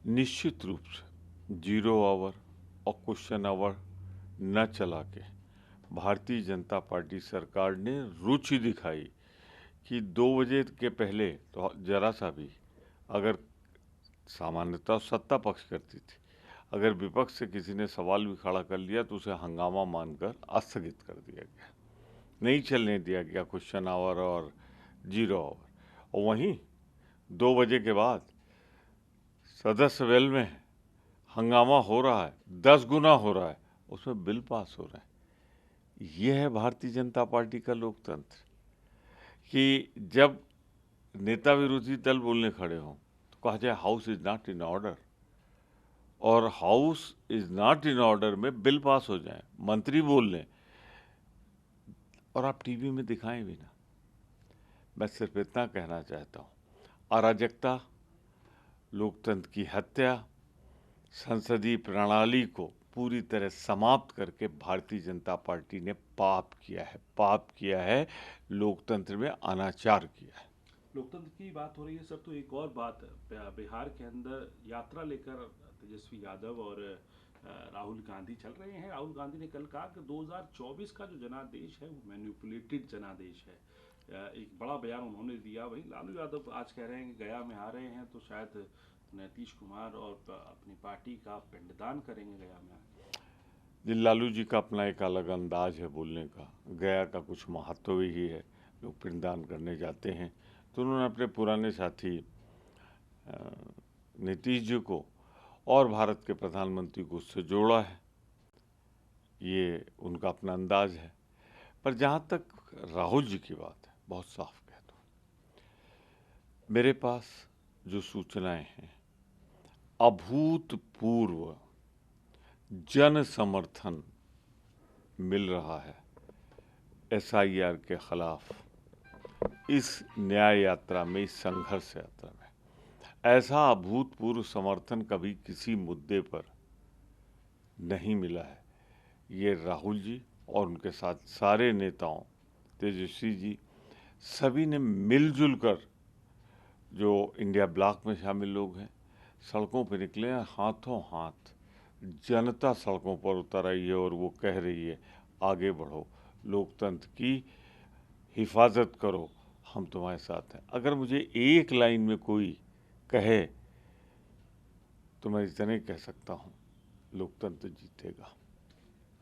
निश्चित रूप से जीरो आवर और क्वेश्चन आवर न चला के भारतीय जनता पार्टी सरकार ने रुचि दिखाई कि 2 बजे के पहले तो जरा सा भी, अगर सामान्यतः सत्ता पक्ष करती थी, अगर विपक्ष से किसी ने सवाल भी खड़ा कर लिया तो उसे हंगामा मानकर स्थगित कर दिया गया, नहीं चलने दिया गया क्वेश्चन आवर और जीरो आवर। और वहीं 2 बजे के बाद सदस्य वेल में हंगामा हो रहा है, 10 गुना हो रहा है, उसमें बिल पास हो रहा है। यह है भारतीय जनता पार्टी का लोकतंत्र कि जब नेता विरोधी दल बोलने खड़े हों तो कहा जाए house is not in order, और house is not in order में बिल पास हो जाए, मंत्री बोल लें और आप टीवी में दिखाएं भी ना। मैं सिर्फ इतना कहना चाहता हूँ, अराजकता, लोकतंत्र की हत्या, संसदीय प्रणाली को पूरी तरह समाप्त करके भारतीय जनता पार्टी ने पाप किया है, लोकतंत्र में अनाचार किया है। लोकतंत्र की बात हो रही है सर, तो एक और बात, बिहार के अंदर यात्रा लेकर तेजस्वी यादव और राहुल गांधी चल रहे हैं। राहुल गांधी ने कल कहा कि 2024 का जो जनादेश है वो मैनिपुलेटेड जनादेश है, एक बड़ा बयान उन्होंने दिया। वहीं लालू यादव आज कह रहे हैं कि गया में आ रहे हैं तो शायद नीतीश कुमार और अपनी पार्टी का पिंडदान करेंगे गया में आके। लालू जी का अपना एक अलग अंदाज है बोलने का, गया का कुछ महत्व ही है, लोग पिंडदान करने जाते हैं। तो उन्होंने अपने पुराने साथी नीतीश जी को और भारत के प्रधानमंत्री को उससे जोड़ा है, ये उनका अपना अंदाज है। पर जहाँ तक राहुल जी की बात है, बहुत साफ कह दो, मेरे पास जो सूचनाएं हैं, अभूतपूर्व जन समर्थन मिल रहा है SIR के खिलाफ इस न्याय यात्रा में, इस संघर्ष यात्रा में। ऐसा अभूतपूर्व समर्थन कभी किसी मुद्दे पर नहीं मिला है। ये राहुल जी और उनके साथ सारे नेताओं, तेजस्वी जी, सभी ने मिलजुल कर, जो इंडिया ब्लॉक में शामिल लोग हैं, सड़कों पर निकले हैं, हाथों हाथ जनता सड़कों पर उतर आई है और वो कह रही है आगे बढ़ो, लोकतंत्र की हिफाजत करो, हम तुम्हारे साथ हैं। अगर मुझे एक लाइन में कोई कहे तो मैं इतना ही कह सकता हूँ, लोकतंत्र जीतेगा।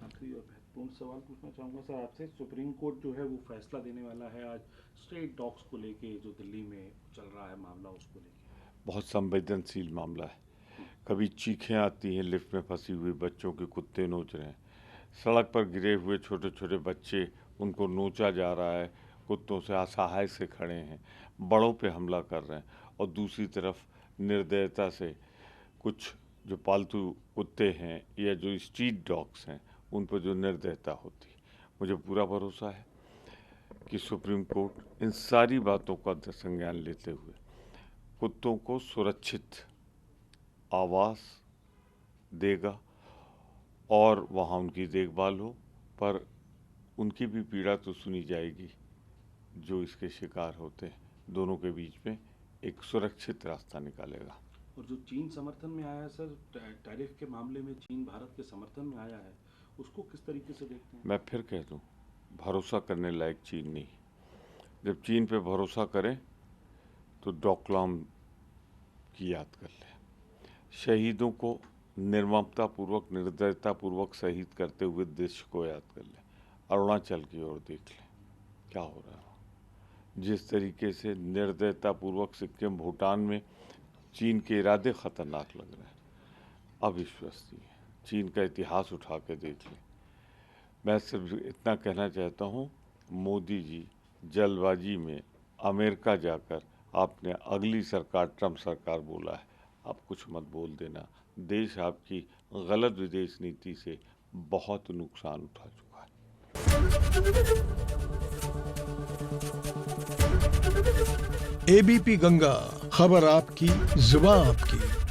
आखिरी और महत्वपूर्ण सवाल पूछना चाहूँगा सर आपसे, सुप्रीम कोर्ट जो है वो फैसला देने वाला है आज स्ट्रीट डॉग्स को लेके, जो दिल्ली में चल रहा है मामला, उसको लेके। बहुत संवेदनशील मामला है। कभी चीखें आती हैं, लिफ्ट में फंसी हुई बच्चों के कुत्ते नोच रहे हैं, सड़क पर गिरे हुए छोटे छोटे बच्चे, उनको नोचा जा रहा है, कुत्तों से असहाय से खड़े हैं, बड़ों पे हमला कर रहे हैं, और दूसरी तरफ निर्दयता से कुछ जो पालतू कुत्ते हैं या जो स्ट्रीट डॉग्स हैं उन पर जो निर्दयता होती है। मुझे पूरा भरोसा है कि सुप्रीम कोर्ट इन सारी बातों का संज्ञान लेते हुए कुत्तों को सुरक्षित आवास देगा और वहाँ उनकी देखभाल हो, पर उनकी भी पीड़ा तो सुनी जाएगी जो इसके शिकार होते हैं। दोनों के बीच में एक सुरक्षित रास्ता निकालेगा। और जो चीन समर्थन में आया है सर, टैरिफ के मामले में चीन भारत के समर्थन में आया है, उसको किस तरीके से देखते हैं? मैं फिर कह दूं, भरोसा करने लायक चीन नहीं। जब चीन पे भरोसा करें तो डोकलाम की याद कर लें, शहीदों को निर्ममतापूर्वक, निर्दयतापूर्वक शहीद करते हुए दृश्य को याद कर लें, अरुणाचल की ओर देख लें क्या हो रहा है। जिस तरीके से निर्दयतापूर्वक सिक्किम, भूटान में चीन के इरादे खतरनाक लग रहे हैं, अविश्वसनीय। चीन का इतिहास उठा के देख लें। मैं सिर्फ इतना कहना चाहता हूँ, मोदी जी जल्दबाजी में अमेरिका जाकर आपने अगली सरकार, ट्रंप सरकार बोला है, आप कुछ मत बोल देना। देश आपकी गलत विदेश नीति से बहुत नुकसान उठा चुका है। ABP गंगा, खबर आपकी, जुबान आपकी।